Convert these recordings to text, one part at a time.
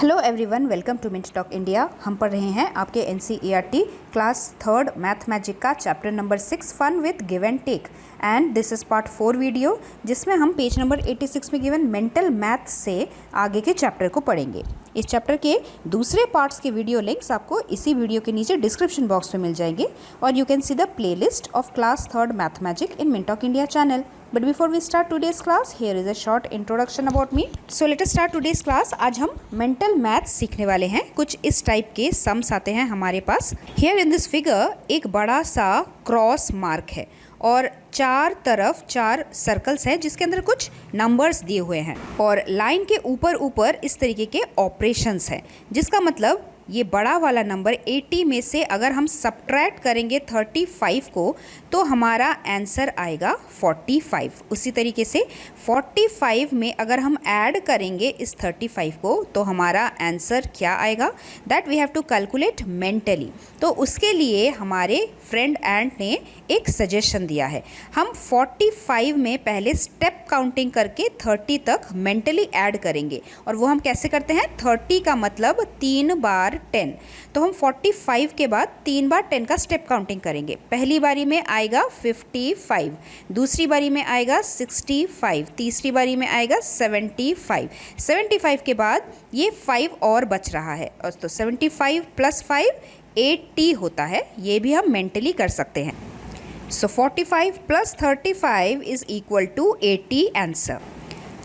Hello everyone, welcome to mint talk India. हम पढ़ रहे हैं आपके NCERT class 3rd math magic का chapter number 6 fun with give and take, and this is part 4 video, जिसमें हम पेज नंबर 86 में गिवन मेंटल मैथ से आगे के चैप्टर को पढ़ेंगे। इस चैप्टर के दूसरे पार्ट्स के वीडियो लिंक्स आपको इसी वीडियो के नीचे डिस्क्रिप्शन बॉक्स में मिल जाएंगे, और you can see the playlist of class 3rd math magic in mint talk India channel. But before we start today's class, here is a short introduction about me. So let us start today's class. आज हम mental math सीखने वाले हैं। कुछ इस type के sums आते हैं हमारे पास। Here in this figure एक बड़ा सा क्रॉस मार्क है और चार तरफ 4 सर्कल्स हैं जिसके अंदर कुछ नंबर्स दिए हुए हैं, और लाइन के ऊपर ऊपर इस तरीके के ऑपरेशंस हैं, जिसका मतलब ये बड़ा वाला नंबर 80 में से अगर हम सब्ट्रैक्ट करेंगे 35 को तो हमारा आंसर आएगा 45। उसी तरीके से 45 में अगर हम ऐड करेंगे इस 35 को तो हमारा आंसर क्या आएगा, that we have to calculate mentally. तो उसके लिए हमारे फ्रेंड एंट ने एक सजेशन दिया है। हम 45 में पहले स्टेप काउंटिंग करके 30 तक मेंटली ऐड करेंगे, और वो हम कैसे करते हैं, 30 का मतलब 3 बार 10, तो हम 45 के बाद 3 बार 10 का स्टेप काउंटिंग करेंगे। पहली बारी में आएगा 55, दूसरी बारी में आएगा 65, तीसरी बारी में आएगा 75 के बाद ये 5 और बच रहा है, और तो 75 + 5 80 होता है। ये भी हम मेंटली कर सकते हैं। सो 45 + 35 इज इक्वल टू 80 आंसर।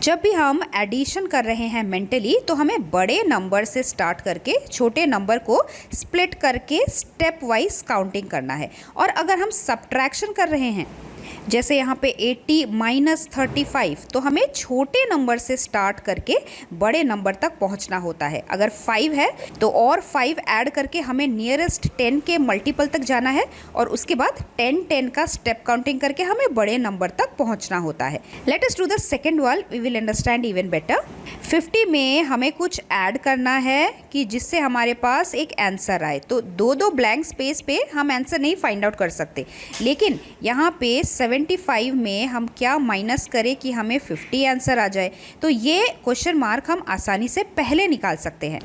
जब भी हम एडिशन कर रहे हैं मेंटली, तो हमें बड़े नंबर से स्टार्ट करके छोटे नंबर को स्प्लिट करके स्टेप वाइज काउंटिंग करना है। और अगर हम सब्ट्रैक्शन कर रहे हैं, जैसे यहाँ पे 80 - 35, तो हमें छोटे नंबर से स्टार्ट करके बड़े नंबर तक पहुँचना होता है। अगर 5 है तो और 5 ऐड करके हमें नियरेस्ट 10 के मल्टीपल तक जाना है, और उसके बाद 10 का स्टेप काउंटिंग करके हमें बड़े नंबर तक पहुँचना होता है। Let us do the second one, we will understand even better. 50 में हमें कुछ ऐड करना है कि जिससे हमारे पास एक आंसर आए। तो दो ब्लैंक स्पेस पे हम आंसर नहीं फाइंड आउट कर सकते, लेकिन यहाँ पे 75 में हम क्या माइनस करें कि हमें 50 आंसर आ जाए। तो ये क्वेश्चन मार्क हम आसानी से पहले निकाल सकते हैं।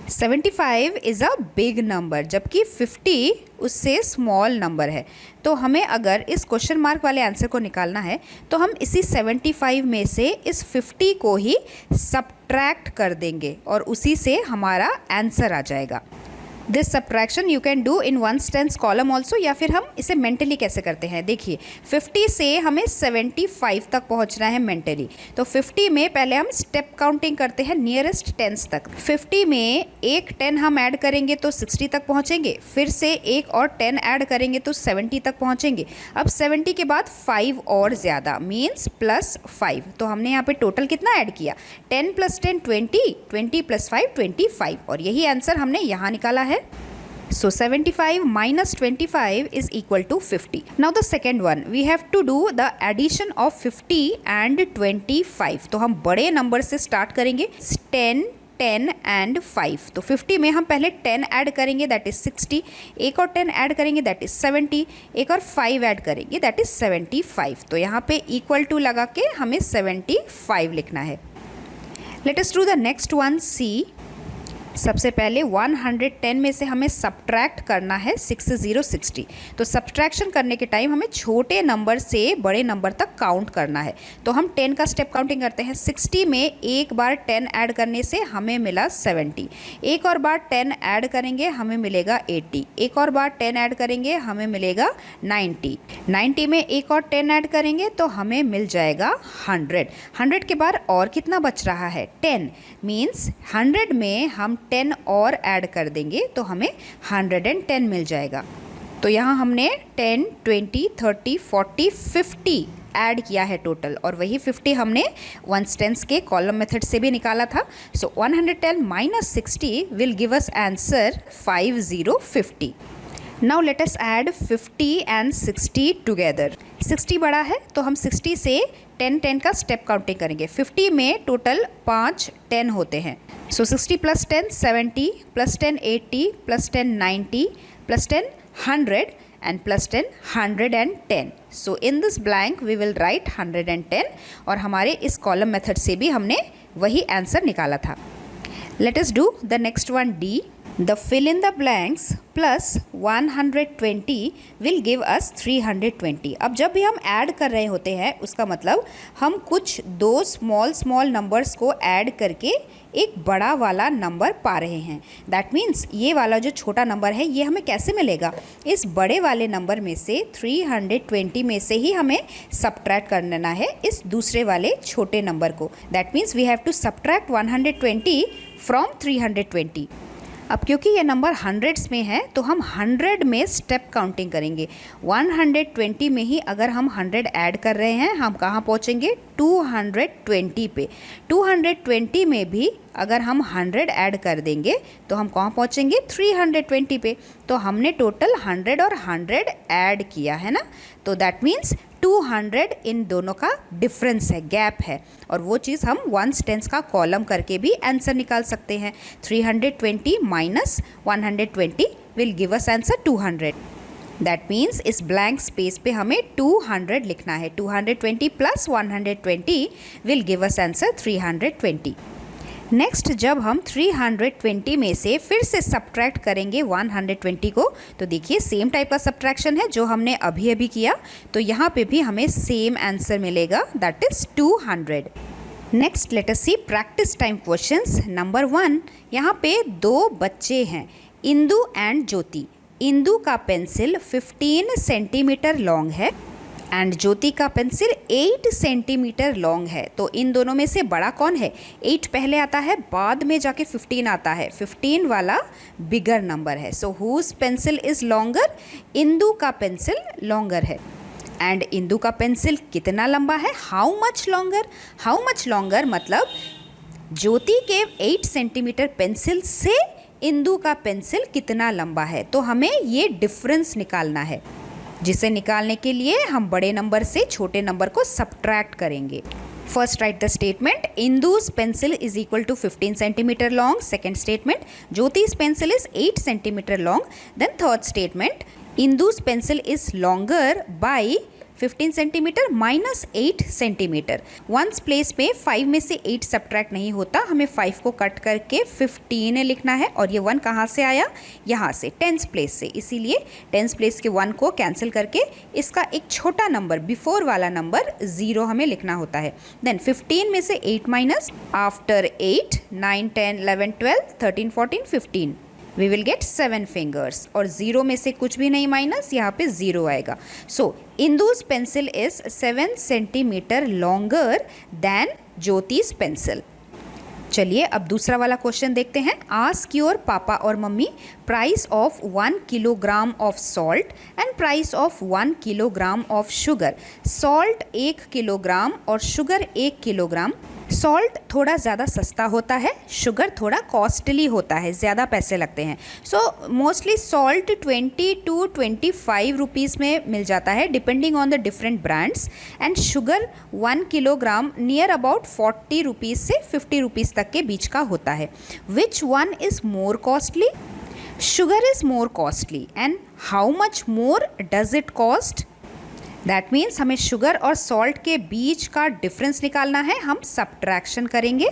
75 इज़ अ बिग नंबर, जबकि 50 उससे स्मॉल नंबर है। तो हमें अगर इस क्वेश्चन मार्क वाले आंसर को निकालना है, तो हम इसी 75 में से इस 50 को ही सब्ट्रैक्ट कर देंगे, और उसी से हमारा आंसर आ जाएगा। This subtraction you can do in 1 tens column also, या फिर हम इसे मेंटली कैसे करते हैं, देखिए 50 से हमें 75 तक पहुंचना है मेंटली। तो 50 में पहले हम स्टेप काउंटिंग करते हैं नियरेस्ट टेंस तक। 50 में एक 10 हम ऐड करेंगे तो 60 तक पहुंचेंगे, फिर से एक और 10 ऐड करेंगे तो 70 तक पहुंचेंगे। अब 70 के बाद 5 और ज़्यादा, मीन्स +5। तो हमने यहाँ पे टोटल कितना ऐड किया, 10 + 10 20, 20 + 5 25, और यही आंसर हमने यहाँ निकाला है। So 75 - 25 is equal to 50. Now the second one, we have to do the addition of 50 and 25. तो हम बड़े नंबर से स्टार्ट करेंगे, 10, 10 and 5। तो 50 में हम पहले 10 ऐड करेंगे, दैट इज़ 60, एक और 10 ऐड करेंगे, दैट इज़ 70, एक और 5 ऐड करेंगे, दैट इज़ 75। तो यहाँ पे इक्वल टू लगा के हमें 75 लिखना है। Let us do the next one, C. सबसे पहले 110 में से हमें सब्ट्रैक्ट करना है 60। तो सब्ट्रैक्शन करने के टाइम हमें छोटे नंबर से बड़े नंबर तक काउंट करना है। तो हम 10 का स्टेप काउंटिंग करते हैं। 60 में एक बार 10 ऐड करने से हमें मिला 70, एक और बार 10 ऐड करेंगे हमें मिलेगा 80, एक और बार 10 ऐड करेंगे हमें मिलेगा 90 में एक और 10 ऐड करेंगे तो हमें मिल जाएगा 100 के बाद और कितना बच रहा है, 10, मीन्स 100 में हम 10 और ऐड कर देंगे तो हमें 110 मिल जाएगा। तो यहाँ हमने 10, 20, 30, 40, 50 ऐड किया है टोटल, और वही 50 हमने 1 टेंस के कॉलम मेथड से भी निकाला था। सो 110 - 60 will give us answer 5050। Now let us add 50 and 60 together. 60 बड़ा है तो हम 60 से 10 का स्टेप काउंटिंग करेंगे। 50 में टोटल 5 10 होते हैं। सो 60 + 10 70, + 10 80, + 10 90, + 10 100, and + 10 110. So in this blank we will write 110, और हमारे इस कॉलम मेथड से भी हमने वही आंसर निकाला था। Let us do the next one, D. The fill in the blanks plus 120 will give us 320. अब जब भी हम ऐड कर रहे होते हैं उसका मतलब हम कुछ दो स्मॉल नंबर्स को ऐड करके एक बड़ा वाला नंबर पा रहे हैं. दैट मीन्स ये वाला जो छोटा नंबर है ये हमें कैसे मिलेगा? इस बड़े वाले नंबर में से 320 में से ही हमें सब्ट्रैक्ट करना है इस दूसरे वाले छोटे नंबर को. That means we have to subtract 120 from 320. अब क्योंकि ये नंबर हंड्रेड्स में है तो हम 100 में स्टेप काउंटिंग करेंगे. 120 में ही अगर हम 100 ऐड कर रहे हैं हम कहाँ पहुँचेंगे? 220 पे. 220 में भी अगर हम 100 ऐड कर देंगे तो हम कहाँ पहुँचेंगे? 320 पे. तो हमने टोटल 100 और 100 ऐड किया है ना, तो दैट मीन्स 200 इन दोनों का डिफरेंस है, गैप है. और वो चीज़ हम वंस टेंस का कॉलम करके भी आंसर निकाल सकते हैं. 320 minus 120 will give us answer 200. That means इस ब्लैंक स्पेस पे हमें 200 लिखना है. 220 plus 120 will give us answer 320. Next जब हम 320 में से फिर से सब्ट्रैक्ट करेंगे 120 को, तो देखिए सेम टाइप का सब्ट्रैक्शन है जो हमने अभी अभी किया, तो यहाँ पे भी हमें सेम आंसर मिलेगा, that is 200. Next let us see practice time questions. Number 1, यहाँ पे दो बच्चे हैं, इंदु एंड ज्योति. इंदु का पेंसिल 15 सेंटीमीटर लॉन्ग है एंड ज्योति का पेंसिल 8 सेंटीमीटर लॉन्ग है. तो इन दोनों में से बड़ा कौन है? 8 पहले आता है, बाद में जाके 15 आता है. 15 वाला बिगर नंबर है. So whose pencil is longer? Indu का पेंसिल लॉन्गर है. एंड इंदु का पेंसिल कितना लंबा है? How much longer? How much longer मतलब ज्योति के 8 सेंटीमीटर पेंसिल से इंदु का पेंसिल कितना लंबा है. तो हमें ये डिफरेंस निकालना है, जिसे निकालने के लिए हम बड़े नंबर से छोटे नंबर को सब्ट्रैक्ट करेंगे. First write the statement, Indu's pencil is equal to 15 centimetre long. Second statement, Jyoti's pencil is 8 centimetre long. Then third statement, Indu's pencil is longer by 15 centimetre minus 8 centimetre. Ones place में 5 में से 8 subtract नहीं होता, हमें 5 को cut करके 15 लिखना है. और ये 1 कहाँ से आया? यहाँ से, 10th प्लेस से. इसीलिए 10th प्लेस के 1 को कैंसिल करके इसका एक छोटा नंबर बिफोर वाला नंबर 0 हमें लिखना होता है. देन 15 में से 8 minus, after 8 9 10 11 12 13 14 15 we will get 7 fingers. और 0 में से कुछ भी नहीं माइनस, यहाँ पे 0 आएगा. So Indu's pencil is 7 centimetre longer than Jyoti's pencil. चलिए अब दूसरा वाला क्वेश्चन देखते हैं. आस्क योर पापा और mummy price of 1 kilogram of salt and price of 1 kilogram of sugar. Salt 1 kilogram और शुगर 1 किलोग्राम. सॉल्ट थोड़ा ज़्यादा सस्ता होता है, शुगर थोड़ा कॉस्टली होता है, ज़्यादा पैसे लगते हैं. So mostly salt 20 to 25 rupees में मिल जाता है depending on the different brands. And sugar 1 kilogram near about 40 rupees से 50 रुपीज़ तक के बीच का होता है. Which one is more costly? Sugar is more costly. And how much more does it cost? That means हमें शुगर और salt के बीच का डिफरेंस निकालना है. हम सब्ट्रैक्शन करेंगे.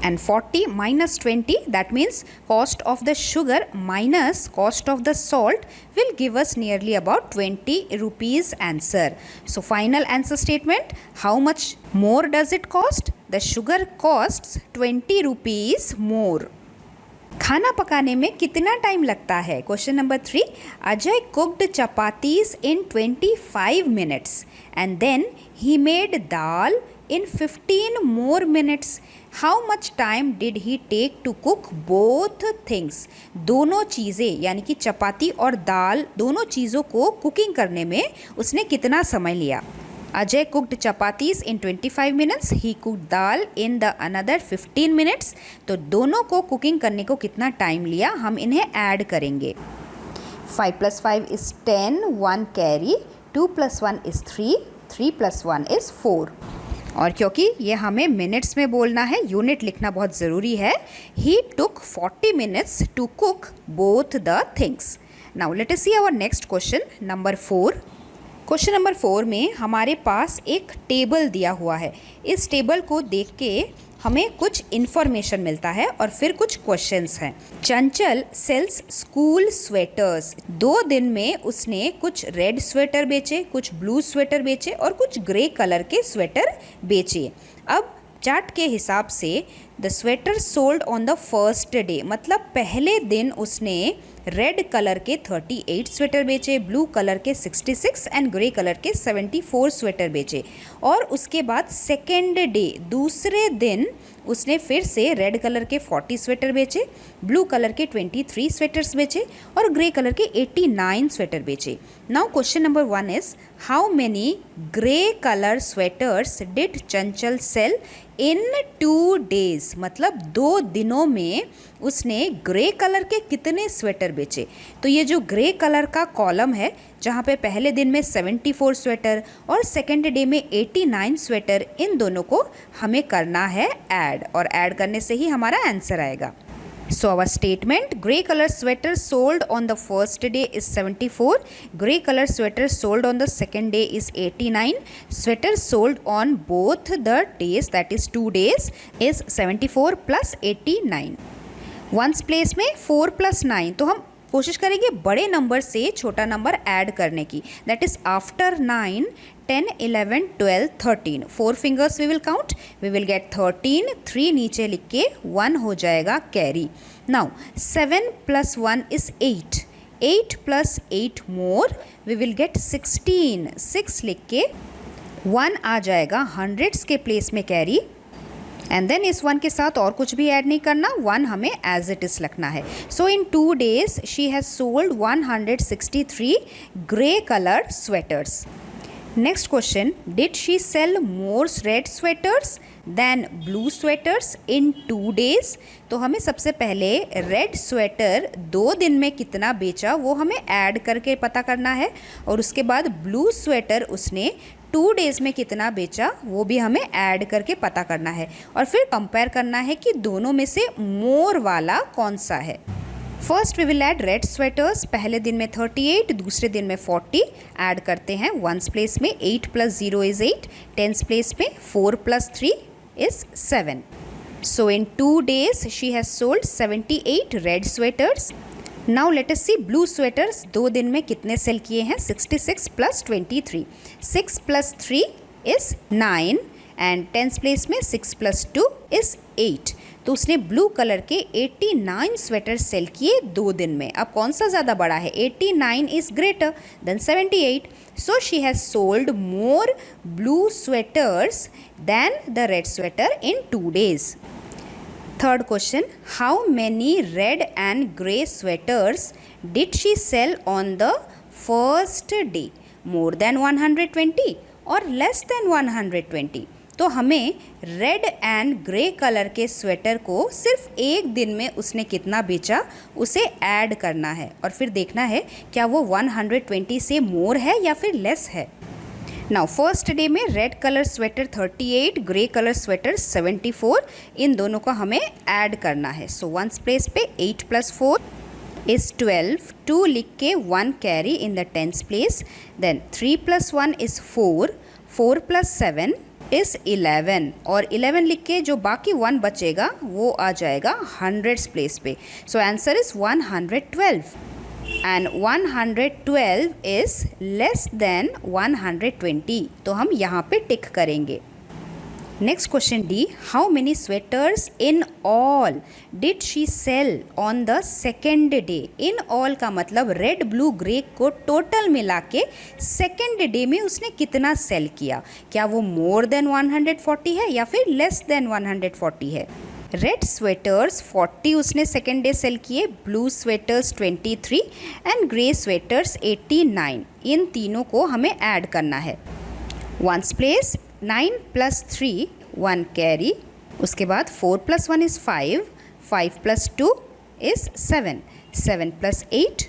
And 40 minus 20 that means cost of the sugar minus cost of the salt will give us nearly about 20 rupees answer. So final answer statement, how much more does it cost? The sugar costs 20 rupees more. खाना पकाने में कितना time लगता है? Question number 3, Ajay cooked chapatis in 25 minutes and then he made dal in 15 more minutes. How much time did he take to cook both things? दोनों चीज़ें यानी कि चपाती और दाल दोनों चीज़ों को कुकिंग करने में उसने कितना समय लिया? Ajay cooked chapatis in 25 minutes. He cooked dal in the another 15 minutes. तो दोनों को कुकिंग करने को कितना टाइम लिया हम इन्हें ऐड करेंगे. 5 + 5 is 10, 1 कैरी, 2 + 1 is 3, 3 + 1 is 4. और क्योंकि ये हमें मिनट्स में बोलना है, यूनिट लिखना बहुत ज़रूरी है. He took 40 minutes to cook both the things. Now let us see our next question, number 4. Question number 4 में हमारे पास एक टेबल दिया हुआ है। इस टेबल को देख के हमें कुछ इन्फॉर्मेशन मिलता है और फिर कुछ क्वेश्चंस हैं। चंचल सेल्स स्कूल स्वेटर्स। 2 दिन में उसने कुछ रेड स्वेटर बेचे, कुछ ब्लू स्वेटर बेचे और कुछ ग्रे कलर के स्वेटर बेचे। अब चार्ट के हिसाब से the sweater sold on the first day, मतलब पहले दिन उसने रेड कलर के 38 स्वेटर बेचे, ब्लू कलर के 66 एंड ग्रे कलर के 74 स्वेटर बेचे। और उसके बाद सेकेंड डे, दूसरे दिन उसने फिर से रेड कलर के 40 स्वेटर बेचे, ब्लू कलर के 23 स्वेटर्स बेचे और ग्रे कलर के 89 स्वेटर बेचे। Now question number 1 is how many grey colour sweaters did Chanchal cell in 2 days, मतलब 2 दिनों में उसने ग्रे कलर के कितने स्वेटर बेचे। तो ये जो ग्रे कलर का कॉलम है जहाँ पे पहले दिन में 74 स्वेटर और सेकेंड डे में 89 स्वेटर, इन दोनों को हमें करना है ऐड, और ऐड करने से ही हमारा आंसर आएगा। So our statement, grey color sweater sold on the first day is 74, grey color sweater sold on the second day is 89, sweater sold on both the days, that is 2 days, is 74 plus 89. Once place में 4 plus 9, तो हम कोशिश करेंगे बड़े number से छोटा number add करने की, that is after 9 10 11 12 13, 4 fingers we will count, we will get 13, 3 नीचे लिख के 1 हो जाएगा carry. Now 7 plus 1 is 8, 8 plus 8 more, we will get 16, 6 लिख के 1 आ जाएगा हंड्रेड्स के प्लेस में कैरी। एंड देन इस 1 के साथ और कुछ भी ऐड नहीं करना, 1 हमें एज इट इज रखना है। So in 2 days she has sold 163 grey colour sweaters. Next question, did she sell more red sweaters than blue sweaters in 2 days? तो हमें सबसे पहले रेड स्वेटर 2 दिन में कितना बेचा वो हमें ऐड करके पता करना है, और उसके बाद ब्लू स्वेटर उसने 2 days में कितना बेचा वो भी हमें ऐड करके पता करना है, और फिर कंपेयर करना है कि दोनों में से मोर वाला कौन सा है। First we will add red sweaters, पहले दिन में 38, दूसरे दिन में 40, ऐड करते हैं वंस प्लेस में 8 plus 0 is 8, टेंस प्लेस में 4 plus 3 is 7. So in 2 days she has sold 78 red sweaters. Now let us see blue sweaters 2 दिन में कितने सेल किए हैं, 66 plus 23, 6 plus 3 is 9 and tens place में 6 plus 2 is 8. तो उसने ब्लू कलर के 89 स्वेटर सेल किए 2 दिन में। अब कौन सा ज़्यादा बड़ा है, 89 is greater than 78, so she has sold more blue sweaters than the red sweater in 2 days. Third question, how many red and grey sweaters did she sell on the first day? More than 120 or less than 120? तो हमें red and grey colour के sweater को सिर्फ एक दिन में उसने कितना बेचा उसे ऐड करना है, और फिर देखना है क्या वो 120 से मोर है या फिर लेस है। नाउ फर्स्ट डे में red colour sweater 38, grey colour sweater 74, इन दोनों को हमें ऐड करना है। सो वंस प्लेस पे 8 plus 4 is 12, 2 लिख के 1 carry in the tens place, then 3 plus 1 is 4, 4 plus 7 is 11, और 11 लिख के जो बाकी 1 बचेगा वो आ जाएगा हंड्रेड्स प्लेस पे। So answer is 112, and 112 is less than 120, तो हम यहाँ पे टिक करेंगे। Next question D, how many sweaters in all did she sell on the second day? In all का मतलब रेड ब्लू ग्रे को टोटल मिला के सेकेंड डे में उसने कितना सेल किया, क्या वो मोर देन 140 है या फिर लेस देन 140 है। रेड स्वेटर्स 40 उसने सेकेंड डे सेल किए, blue sweaters 23 and grey sweaters 89, इन तीनों को हमें ऐड करना है। वंस प्लेस 9 plus 3 1 कैरी, उसके बाद 4 plus 1 is 5, 5 plus 2 is 7, 7 plus 8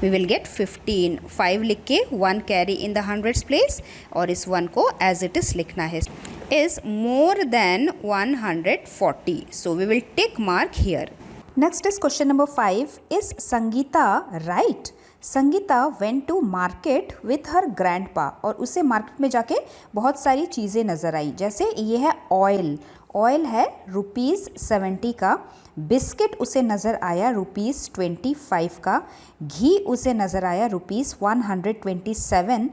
we will get 15, 5 लिख के 1 carry in the hundreds place, और इस 1 को एज इट इज लिखना है, is more than 140, so we will tick mark here. Next is question number 5, is Sangeeta right? Sangeeta went to market with her grandpa, और उसे market में जाके बहुत सारी चीज़ें नज़र आई। जैसे ये है ऑयल, ऑयल है ₹70 का, बिस्किट उसे नज़र आया ₹25 का, घी उसे नज़र आया ₹127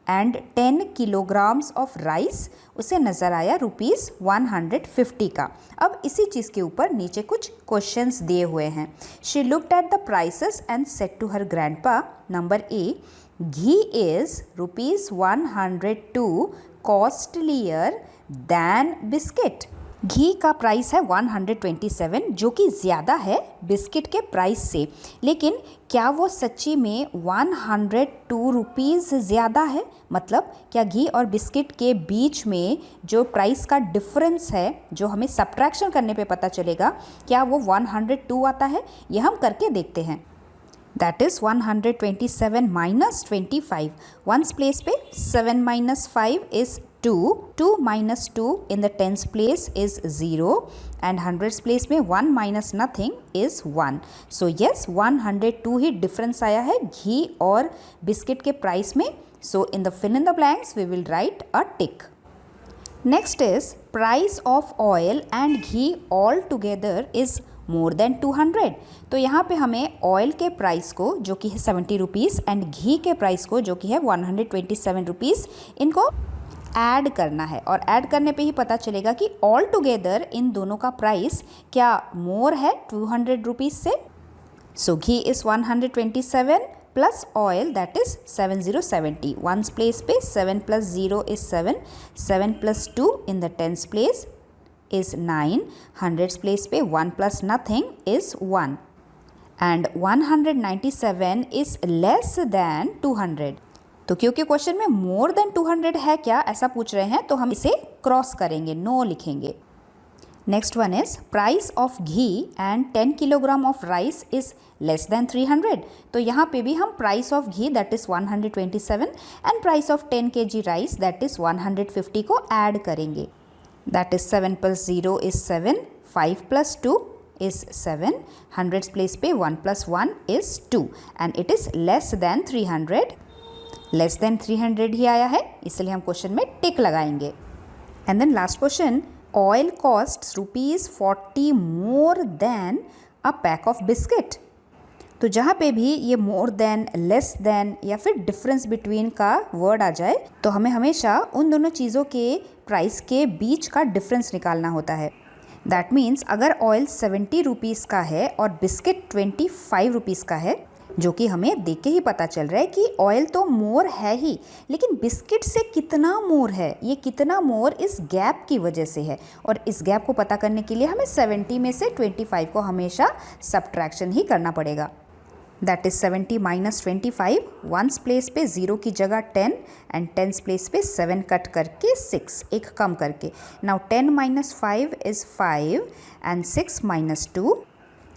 एंड 10 किलोग्राम्स ऑफ राइस उसे नज़र आया ₹150 का। अब इसी चीज़ के ऊपर नीचे कुछ क्वेश्चंस दिए हुए हैं। She looked at the prices and said to her grandpa, number A, ghee is ₹102 costlier than biscuit. घी का प्राइस है 127, जो कि ज़्यादा है बिस्किट के प्राइस से, लेकिन क्या वो सच्ची में 102 रुपीज़ ज़्यादा है? मतलब क्या घी और बिस्किट के बीच में जो प्राइस का डिफरेंस है, जो हमें सब्ट्रैक्शन करने पे पता चलेगा, क्या वो 102 आता है? ये हम करके देखते हैं। That is 127 minus 25, once place पे 7 minus 5 is 2, 2 minus 2 in the tens place is 0 and hundreds place में 1 minus nothing is 1. So yes, 102 he difference आया है घी और बिस्किट के प्राइस में. So in the fill in the blanks we will write a tick. Next is price of oil and ghee all together is more than 200. तो यहाँ पे हमें oil के प्राइस को जो कि है 70 रुपीज़ एंड घी के प्राइस को जो कि है 127 रुपीज़, इनको ऐड करना है, और ऐड करने पे ही पता चलेगा कि ऑल टुगेदर इन दोनों का प्राइस क्या मोर है 200 रुपीज़ से. So ghee is 127 plus oil that is 7070. Ones place पे 7 plus 0 is 7, 7 plus 2 in the tens place is 9, hundreds place पे 1 plus nothing is 1 and 197 is less than 200. तो क्योंकि क्वेश्चन में मोर देन 200 है क्या ऐसा पूछ रहे हैं, तो हम इसे क्रॉस करेंगे, नो लिखेंगे. Next one is price of ghee and 10 kilogram of rice is less then 300. तो यहाँ पे भी हम price of ghee that is 127 and price of 10 kg rice that is 150 को ऐड करेंगे. That is 7 plus 0 is 7, 5 plus 2 is 7, hundreds place पे 1 plus 1 is 2 and it is less than 300. Less than 300 ही आया है, इसलिए हम क्वेश्चन में tick लगाएंगे. And then last question, oil costs ₹40 more than a pack of biscuit. तो जहाँ पे भी ये मोर देन, लेस देन या फिर डिफरेंस बिटवीन का वर्ड आ जाए, तो हमें हमेशा उन दोनों चीज़ों के प्राइस के बीच का डिफरेंस निकालना होता है. दैट मीन्स अगर ऑयल 70 रुपीज़ का है और बिस्किट 25 रुपीज़ का है, जो कि हमें देख के ही पता चल रहा है कि ऑयल तो मोर है ही, लेकिन बिस्किट से कितना मोर है, ये कितना मोर इस गैप की वजह से है. और इस गैप को पता करने के लिए हमें 70 में से 25 को हमेशा सब्ट्रैक्शन ही करना पड़ेगा. That is 70 minus 25, once place पे 0 की जगह 10 एंड टेंस प्लेस पे 7 कट करके 6, एक कम करके. Now 10 minus 5 is 5 and 6 minus 2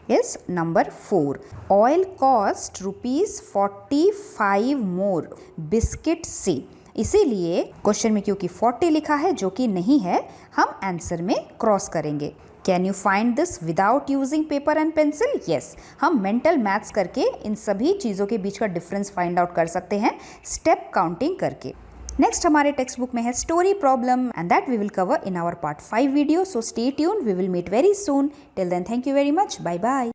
is number 4. Oil cost ₹45 more biscuit से. इसीलिए क्वेश्चन में क्योंकि 40 लिखा है जो कि नहीं है, हम आंसर में क्रॉस करेंगे. Can you find this without using paper and pencil? Yes, हम मेंटल मैथ्स करके इन सभी चीज़ों के बीच का डिफरेंस फाइंड आउट कर सकते हैं स्टेप काउंटिंग करके. नेक्स्ट हमारे टेक्स्ट बुक में है story problem and that we will cover in our part 5 video. So stay tuned, we will meet very soon. Till then thank you very much, bye bye.